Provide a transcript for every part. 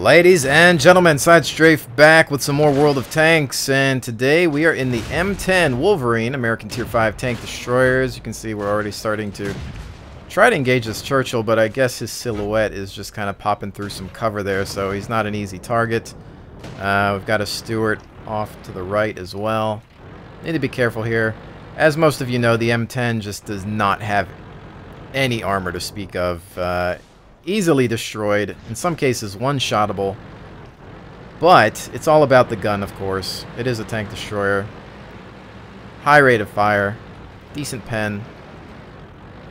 Ladies and gentlemen, SideStrafe back with some more World of Tanks, and today we are in the M10 Wolverine, American Tier 5 tank destroyer. As you can see, we're already starting to try to engage this Churchill, but I guess his silhouette is just kind of popping through some cover there, so he's not an easy target. We've got a Stuart off to the right as well. Need to be careful here. As most of you know, the M10 just does not have any armor to speak of. Easily destroyed, in some cases one-shottable, but it's all about the gun, of course. It is a tank destroyer. High rate of fire, decent pen.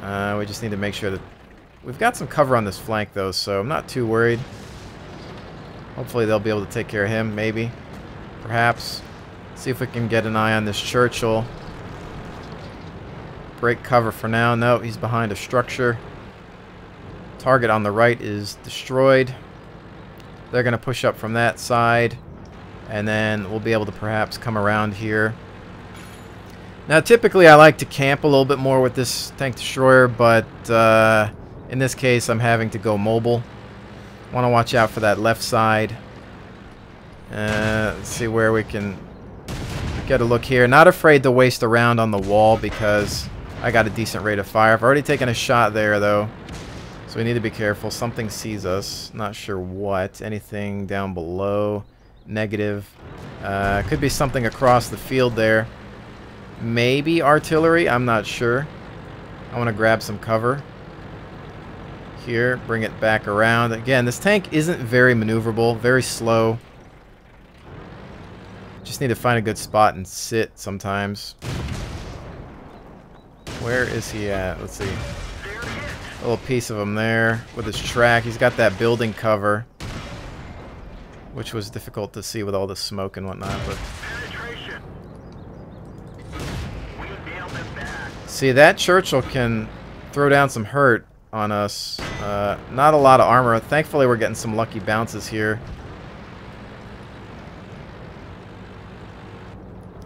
We just need to make sure that we've got some cover on this flank though, so I'm not too worried. Hopefully they'll be able to take care of him, maybe, perhaps. See if we can get an eye on this Churchill. Break cover for now. No, he's behind a structure. Target on the right is destroyed. They're going to push up from that side, and then we'll be able to perhaps come around here. Now, typically I like to camp a little bit more with this tank destroyer, but in this case I'm having to go mobile. Want to watch out for that left side. Let's see where we can get a look here. Not afraid to waste a round on the wall because I got a decent rate of fire. I've already taken a shot there though. So we need to be careful. Something sees us. Not sure what. Anything down below. Negative. Could be something across the field there. Maybe artillery. I'm not sure. I want to grab some cover. Here. Bring it back around. Again, this tank isn't very maneuverable. Very slow. Just need to find a good spot and sit sometimes. Where is he at? Let's see. A little piece of him there with his track. He's got that building cover, which was difficult to see with all the smoke and whatnot. But see, that Churchill can throw down some hurt on us. Not a lot of armor. Thankfully, we're getting some lucky bounces here.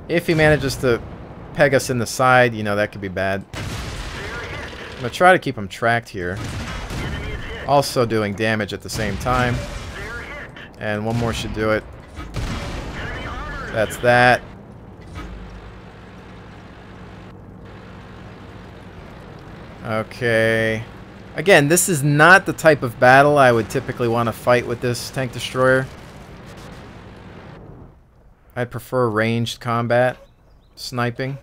If he manages to peg us in the side, you know, that could be bad. I'm going to try to keep him tracked here. Also doing damage at the same time. And one more should do it. That's that. Okay. Again, this is not the type of battle I would typically want to fight with this tank destroyer. I'd prefer ranged combat. Sniping.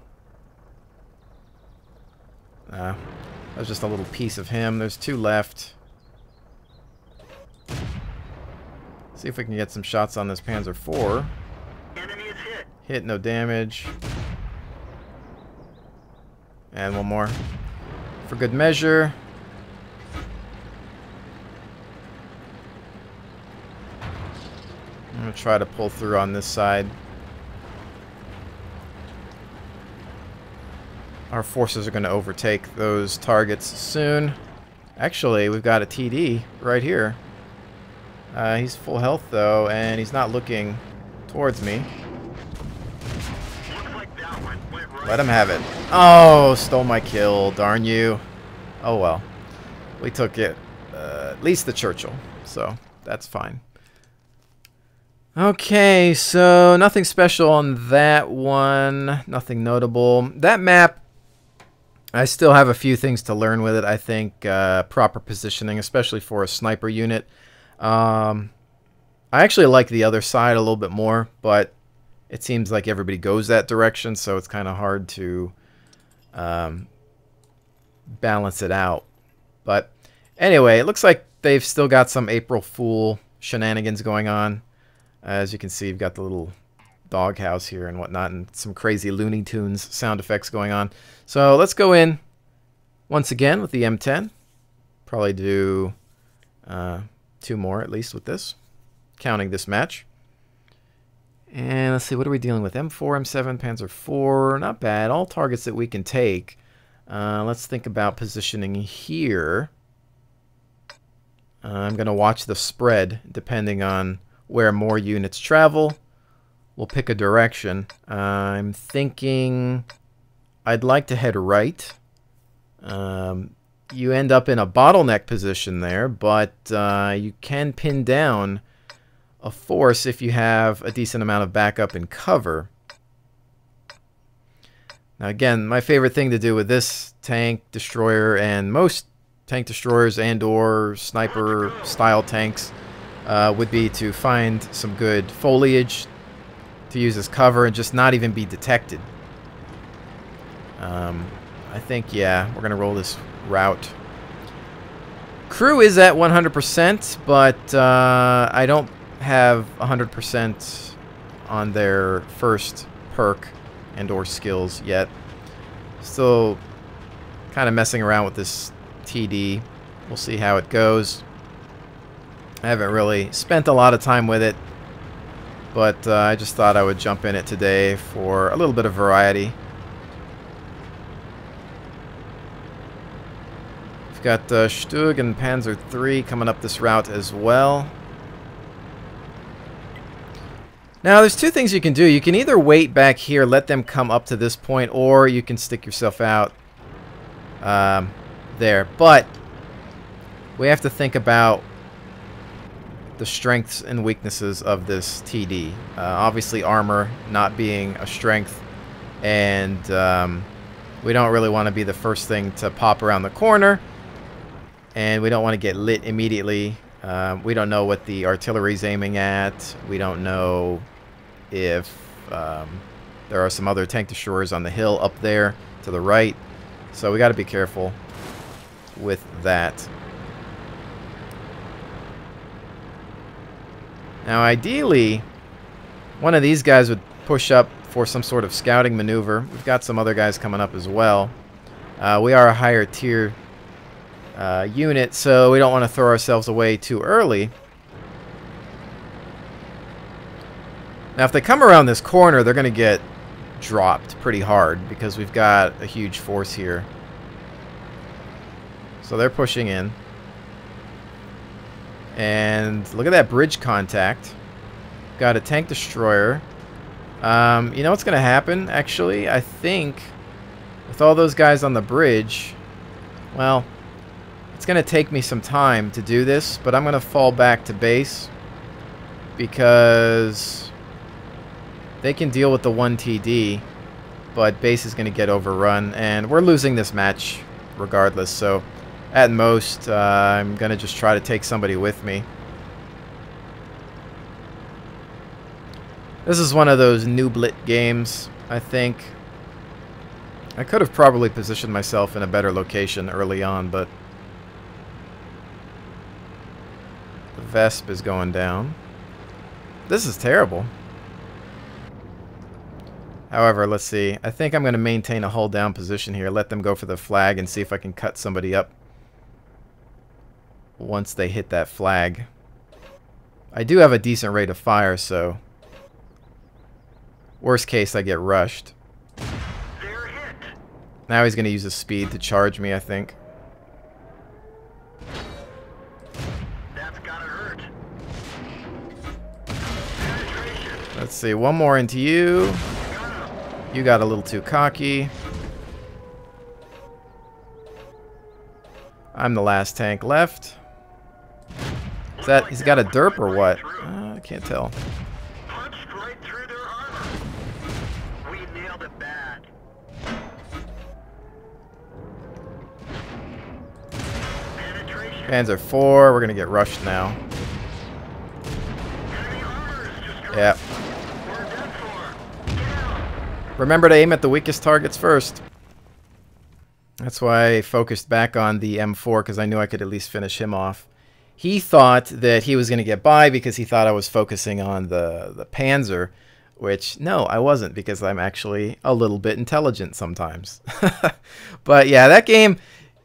That was just a little piece of him. There's two left. See if we can get some shots on this Panzer IV. Enemy is hit. Hit, no damage. And one more. For good measure. I'm going to try to pull through on this side. Our forces are going to overtake those targets soon. Actually, we've got a TD right here. He's full health, though, and he's not looking towards me. Let him have it. Oh, stole my kill. Darn you. Oh, well. We took it. At least the Churchill, so that's fine. Okay, so nothing special on that one. Nothing notable. That map, I still have a few things to learn with it. I think proper positioning, especially for a sniper unit. I actually like the other side a little bit more, but it seems like everybody goes that direction, so it's kind of hard to balance it out. But anyway, it looks like they've still got some April Fool shenanigans going on. As you can see, you've got the little doghouse here and whatnot, and some crazy Looney Tunes sound effects going on. So let's go in once again with the M10. Probably do 2 more at least with this, counting this match. And let's see, what are we dealing with? M4, M7, Panzer IV, not bad. All targets that we can take. Let's think about positioning here. I'm going to watch the spread depending on where more units travel. We'll pick a direction. I'm thinking I'd like to head right. You end up in a bottleneck position there, but you can pin down a force if you have a decent amount of backup and cover. Now again, my favorite thing to do with this tank, destroyer, and most tank destroyers and or sniper style tanks would be to find some good foliage to use as cover and just not even be detected. I think, yeah, we're going to roll this route. Crew is at 100%, but I don't have 100% on their first perk and or skills yet. Still kind of messing around with this TD. We'll see how it goes. I haven't really spent a lot of time with it, but I just thought I would jump in it today for a little bit of variety. We've got Stug and Panzer III coming up this route as well. Now, there's two things you can do. You can either wait back here, let them come up to this point, or you can stick yourself out there. But we have to think about the strengths and weaknesses of this TD. Obviously, armor not being a strength, and we don't really want to be the first thing to pop around the corner, and we don't want to get lit immediately. We don't know what the artillery's aiming at. We don't know if there are some other tank destroyers on the hill up there to the right. So we got to be careful with that. Now ideally, one of these guys would push up for some sort of scouting maneuver. We've got some other guys coming up as well. We are a higher tier unit, so we don't want to throw ourselves away too early. Now, if they come around this corner, they're going to get dropped pretty hard because we've got a huge force here. So they're pushing in. And look at that bridge contact. Got a tank destroyer. You know what's going to happen, actually? I think with all those guys on the bridge, well, it's going to take me some time to do this, but I'm going to fall back to base because they can deal with the 1 TD, but base is going to get overrun, and we're losing this match regardless, so at most, I'm going to just try to take somebody with me. This is one of those nooblet games, I think. I could have probably positioned myself in a better location early on, but the Vesp is going down. This is terrible. However, let's see. I think I'm going to maintain a hold down position here. Let them go for the flag and see if I can cut somebody up once they hit that flag. I do have a decent rate of fire, so worst case, I get rushed. Now he's going to use his speed to charge me, I think. That's gotta hurt. Let's see. One more into you. You got a little too cocky. I'm the last tank left. Is that, he's got a derp or what? I can't tell. Punched right through their armor. We nailed it bad. Penetration. Panzer IV, we're gonna get rushed now. Enemy armor is destroyed. Yep. We're done for. Down. Remember to aim at the weakest targets first. That's why I focused back on the M4, because I knew I could at least finish him off. He thought that he was going to get by because he thought I was focusing on the Panzer, which, no, I wasn't, because I'm actually a little bit intelligent sometimes. But yeah, that game,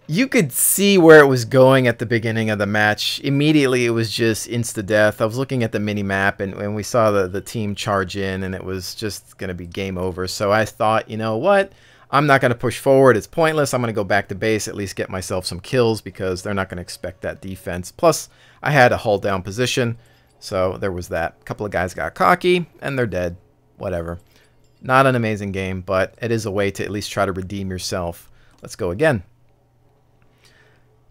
you could see where it was going at the beginning of the match. Immediately, it was just insta-death. I was looking at the mini-map, and we saw the team charge in, and it was just going to be game over. So I thought, you know what? I'm not going to push forward. It's pointless. I'm going to go back to base, at least get myself some kills, because they're not going to expect that defense. Plus, I had a hold down position, so there was that. A couple of guys got cocky, and they're dead. Whatever. Not an amazing game, but it is a way to at least try to redeem yourself. Let's go again.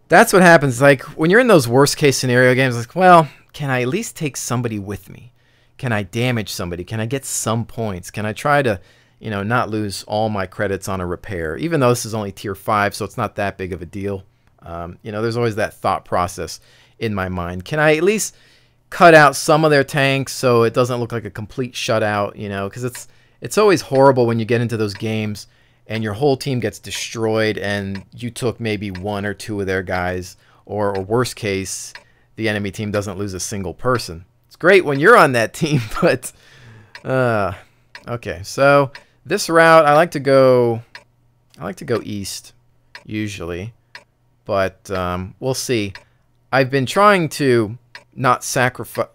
That's what happens. Like, when you're in those worst case scenario games, like, well, can I at least take somebody with me? Can I damage somebody? Can I get some points? Can I try to, you know, not lose all my credits on a repair? Even though this is only tier 5, so it's not that big of a deal. You know, there's always that thought process in my mind. Can I at least cut out some of their tanks so it doesn't look like a complete shutout, you know? Because it's always horrible when you get into those games and your whole team gets destroyed and you took maybe 1 or 2 of their guys, or worst case, the enemy team doesn't lose a single person. It's great when you're on that team, but okay. So this route, I like to go east usually, but we'll see. I've been trying to not sacrifice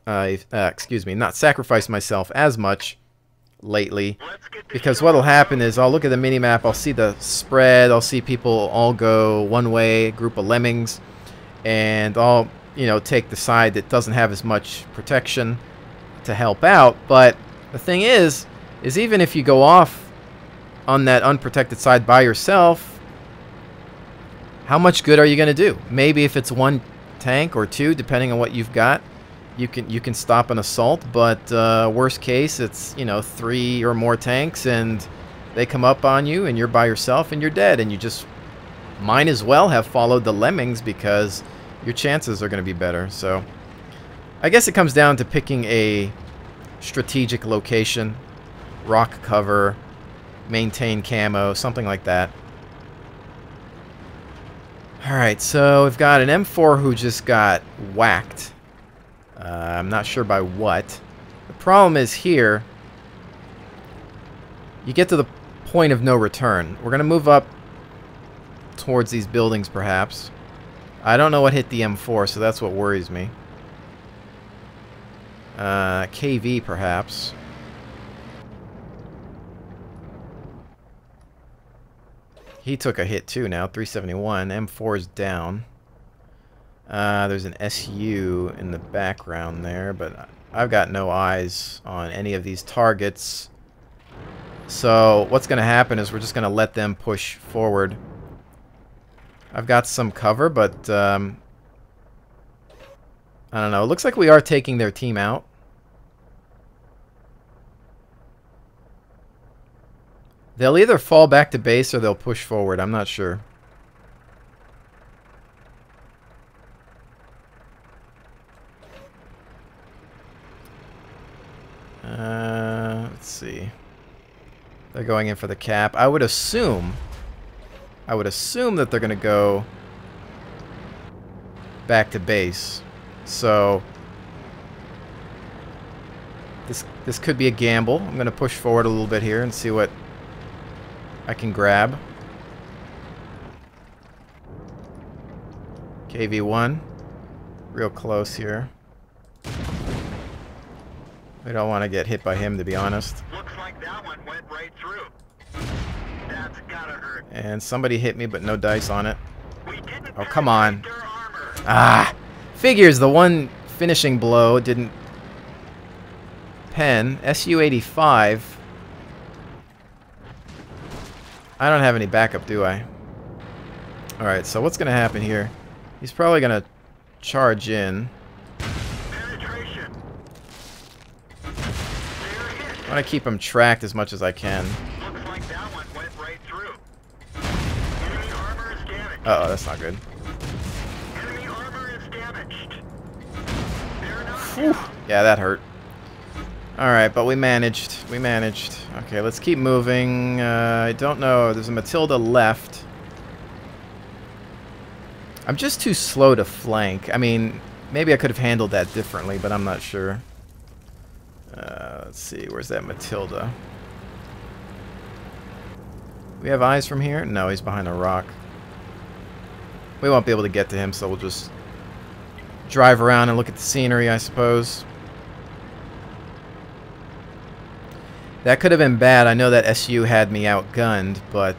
myself as much lately, because what'll happen is I'll look at the mini-map, I'll see the spread, I'll see people all go one way, a group of lemmings, and I'll, you know, take the side that doesn't have as much protection to help out. But the thing is even if you go off on that unprotected side by yourself, how much good are you going to do? Maybe if it's 1 tank or 2, depending on what you've got, you can stop an assault, but worst case, it's, you know, 3 or more tanks and they come up on you and you're by yourself and you're dead, and you just might as well have followed the lemmings because your chances are going to be better. So I guess it comes down to picking a strategic location, rock cover, maintain camo, something like that. Alright, so we've got an M4 who just got whacked. I'm not sure by what. The problem is here, you get to the point of no return. We're going to move up towards these buildings, perhaps. I don't know what hit the M4, so that's what worries me. KV, perhaps. He took a hit too now, 371. M4's down. There's an SU in the background there, but I've got no eyes on any of these targets. So what's going to happen is we're just going to let them push forward. I've got some cover, but I don't know. It looks like we are taking their team out. They'll either fall back to base or they'll push forward. I'm not sure. Let's see. They're going in for the cap. I would assume that they're going to go back to base. So this could be a gamble. I'm going to push forward a little bit here and see what I can grab. KV1. Real close here. We don't want to get hit by him, to be honest. Looks like that one went right through. That's gotta hurt. And somebody hit me, but no dice on it. We didn't Oh, come on. penetrate their armor. Ah! Figures the one finishing blow didn't pen. SU-85. I don't have any backup, do I? Alright, so what's going to happen here? He's probably going to charge in. Penetration. They're hit. I want to keep him tracked as much as I can. Looks like that one went right through. Enemy armor is damaged. Uh-oh, that's not good. Enemy armor is damaged. They're not Whew. Yeah, that hurt. Alright, but we managed. We managed. Okay, let's keep moving. I don't know. There's a Matilda left. I'm just too slow to flank. I mean, maybe I could have handled that differently, but I'm not sure. Let's see. Where's that Matilda? We have eyes from here? No, he's behind a rock. We won't be able to get to him, so we'll just drive around and look at the scenery, I suppose. That could have been bad. I know that SU had me outgunned, but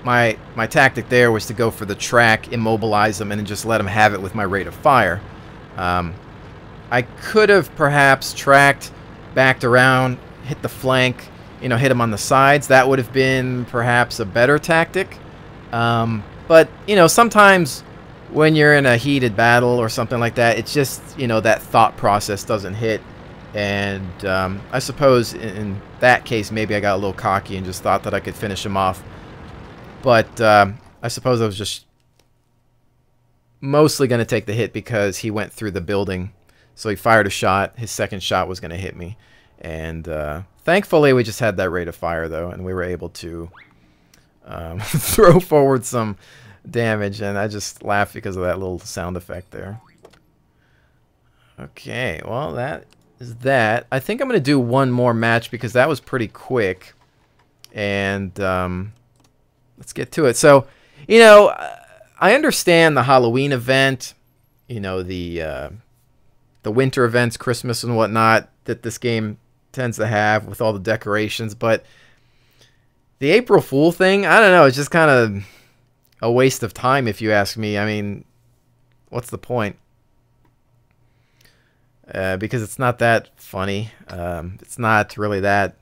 my tactic there was to go for the track, immobilize them, and then just let them have it with my rate of fire. I could have perhaps tracked, backed around, hit the flank, you know, hit them on the sides. That would have been perhaps a better tactic. But, you know, sometimes when you're in a heated battle or something like that, it's just, you know, that thought process doesn't hit. And I suppose in that case, maybe I got a little cocky and just thought that I could finish him off. But I suppose I was just mostly going to take the hit because he went through the building. So he fired a shot. His second shot was going to hit me. And thankfully, we just had that rate of fire, though, and we were able to throw forward some damage. And I just laughed because of that little sound effect there. Okay, well, that is that. I think I'm going to do one more match because that was pretty quick. And let's get to it. So, you know, I understand the Halloween event, you know, the winter events, Christmas and whatnot, that this game tends to have with all the decorations. But the April Fool thing, I don't know, it's just kind of a waste of time if you ask me. I mean, what's the point? Because it's not that funny. It's not really that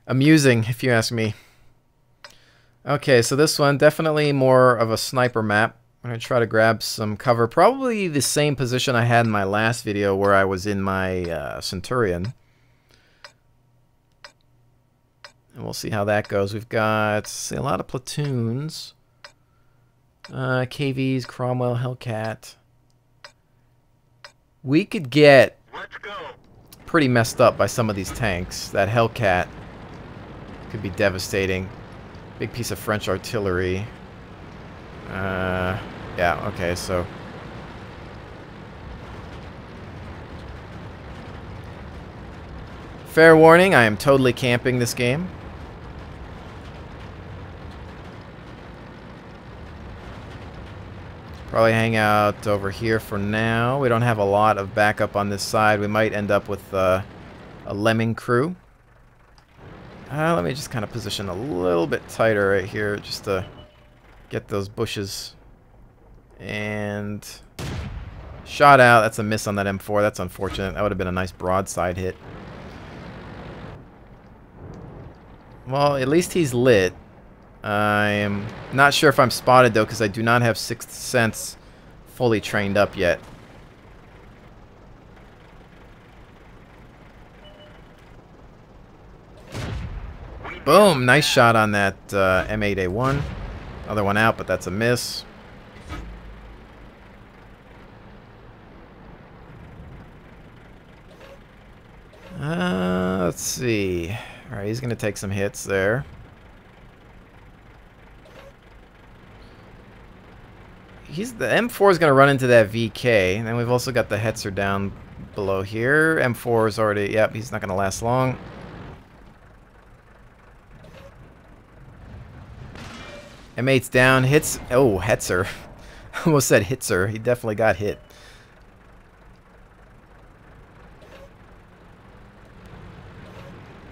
amusing, if you ask me. Okay, so this one, definitely more of a sniper map. I'm going to try to grab some cover. Probably the same position I had in my last video where I was in my Centurion. And we'll see how that goes. We've got, see, a lot of platoons. KVs, Cromwell, Hellcat. We could get pretty messed up by some of these tanks. That Hellcat could be devastating. Big piece of French artillery. Yeah, okay, so... Fair warning, I am totally camping this game. Probably hang out over here for now. We don't have a lot of backup on this side. We might end up with a lemming crew. Let me just kind of position a little bit tighter right here just to get those bushes. And shot out. That's a miss on that M4. That's unfortunate. That would have been a nice broadside hit. Well, at least he's lit. I am not sure if I'm spotted, though, because I do not have Sixth Sense fully trained up yet. Boom! Nice shot on that M8A1. Other one out, but that's a miss. Let's see. Alright, he's going to take some hits there. The M4 is going to run into that VK. And then we've also got the Hetzer down below here. M4 is already... Yep, he's not going to last long. M8's down. Hits... Oh, Hetzer. Almost said Hitzer. He definitely got hit.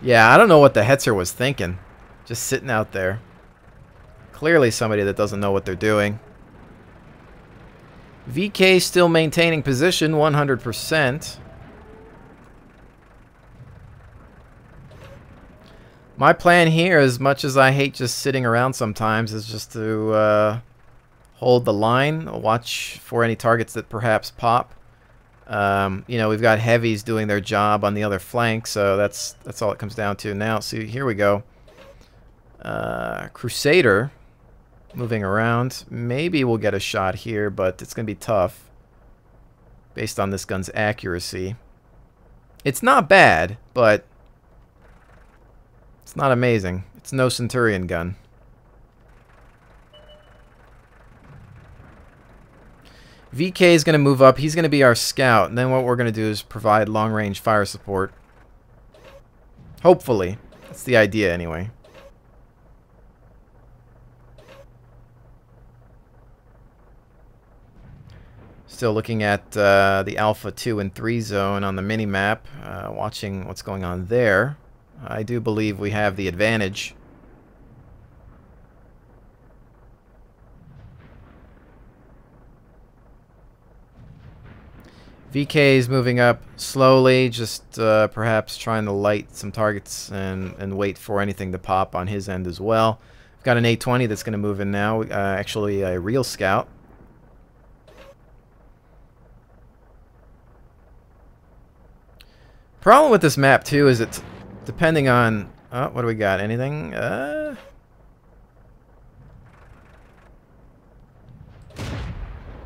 Yeah, I don't know what the Hetzer was thinking. Just sitting out there. Clearly somebody that doesn't know what they're doing. VK still maintaining position 100%. My plan here, as much as I hate just sitting around sometimes, is just to hold the line, watch for any targets that perhaps pop. You know, we've got heavies doing their job on the other flank, so that's all it comes down to now. See, here we go. Crusader moving around. Maybe we'll get a shot here, but it's going to be tough based on this gun's accuracy. It's not bad, but it's not amazing. It's no Centurion gun. VK is going to move up. He's going to be our scout. And then what we're going to do is provide long-range fire support. Hopefully. That's the idea anyway. Still looking at the Alpha 2 and 3 zone on the mini-map. Watching what's going on there. I do believe we have the advantage. VK is moving up slowly, just perhaps trying to light some targets and wait for anything to pop on his end as well. Got an A20 that's going to move in now. Actually, a real scout. Problem with this map, too, is it's depending on... Oh, what do we got? Anything?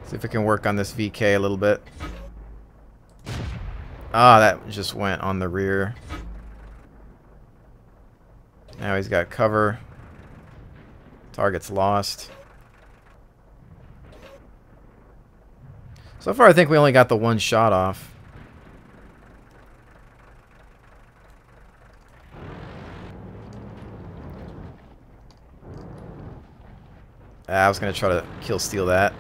See if we can work on this VK a little bit. Ah, that just went on the rear. Now he's got cover. Target's lost. So far, I think we only got the one shot off. I was going to try to kill steal that.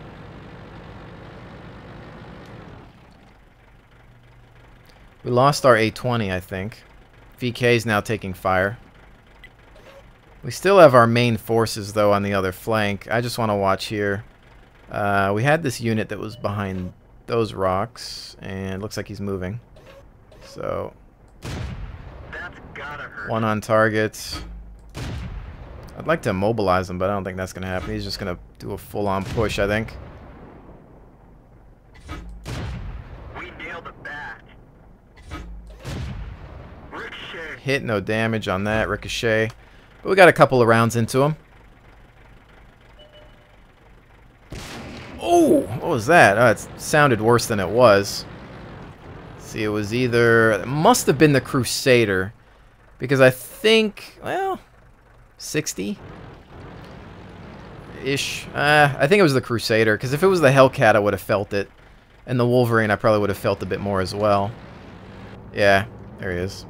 We lost our A20, I think. VK is now taking fire. We still have our main forces, though, on the other flank. I just want to watch here. We had this unit that was behind those rocks, and it looks like he's moving. So, That's gotta hurt. one on target. I'd like to immobilize him, but I don't think that's going to happen. He's just going to do a full-on push, I think. We nailed it back. Ricochet. Hit, no damage on that. Ricochet. But we got a couple of rounds into him. Oh, what was that? Oh, it sounded worse than it was. See, it was either... It must have been the Crusader. Because I think... Well... 60-ish. I think it was the Crusader, because if it was the Hellcat, I would have felt it. And the Wolverine, I probably would have felt a bit more as well. Yeah, there he is.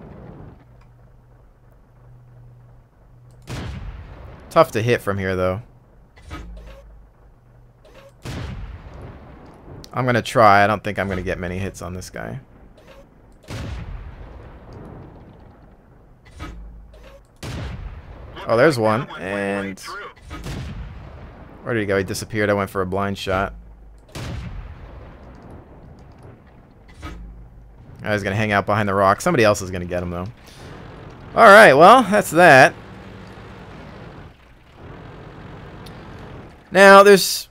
Tough to hit from here, though. I'm going to try. I don't think I'm going to get many hits on this guy. Oh, there's one. And where did he go? He disappeared. I went for a blind shot. I was going to hang out behind the rock. Somebody else is going to get him, though. Alright, well, that's that. Now, there's...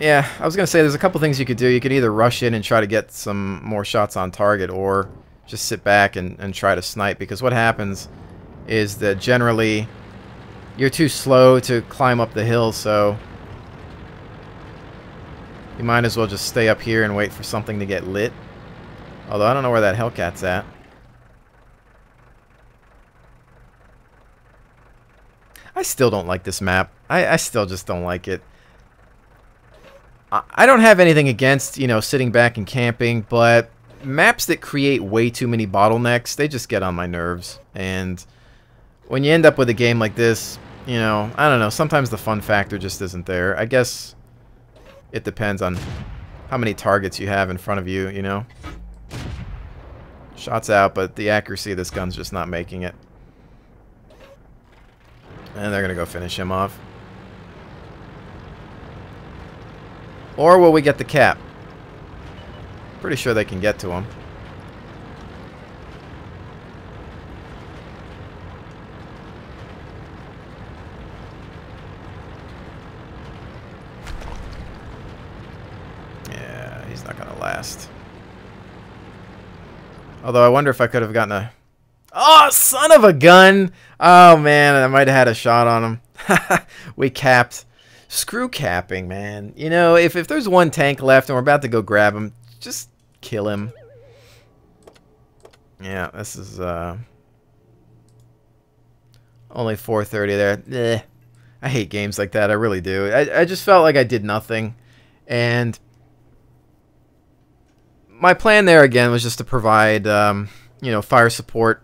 Yeah, I was going to say there's a couple things you could do. You could either rush in and try to get some more shots on target, or just sit back and try to snipe. Because what happens is that generally you're too slow to climb up the hill, so you might as well just stay up here and wait for something to get lit. Although I don't know where that Hellcat's at. I still don't like this map. I still just don't like it. I don't have anything against, you know, sitting back and camping, but maps that create way too many bottlenecks, they just get on my nerves. And when you end up with a game like this, you know, I don't know, sometimes the fun factor just isn't there. I guess it depends on how many targets you have in front of you, you know. Shots out, but the accuracy of this gun's just not making it. And they're going to go finish him off. Or will we get the cap? Pretty sure they can get to him. Yeah, he's not going to last. Although I wonder if I could have gotten a... Oh, son of a gun! Oh, man, I might have had a shot on him. We capped. Screw capping, man. You know, if there's one tank left and we're about to go grab him, just kill him. Yeah, this is only 4:30 there. Eh. I hate games like that. I really do. I just felt like I did nothing. And my plan there, again, was just to provide, you know, fire support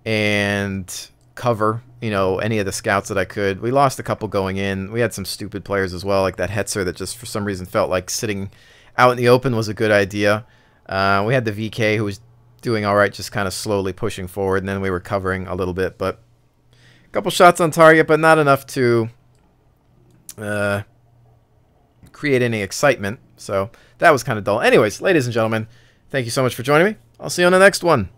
and cover, you know, any of the scouts that I could. We lost a couple going in. We had some stupid players as well, like that Hetzer that just for some reason felt like sitting out in the open was a good idea. We had the VK who was doing all right, just kind of slowly pushing forward, and then we were covering a little bit. But a couple shots on target, but not enough to create any excitement. So that was kind of dull. Anyways, ladies and gentlemen, thank you so much for joining me. I'll see you on the next one.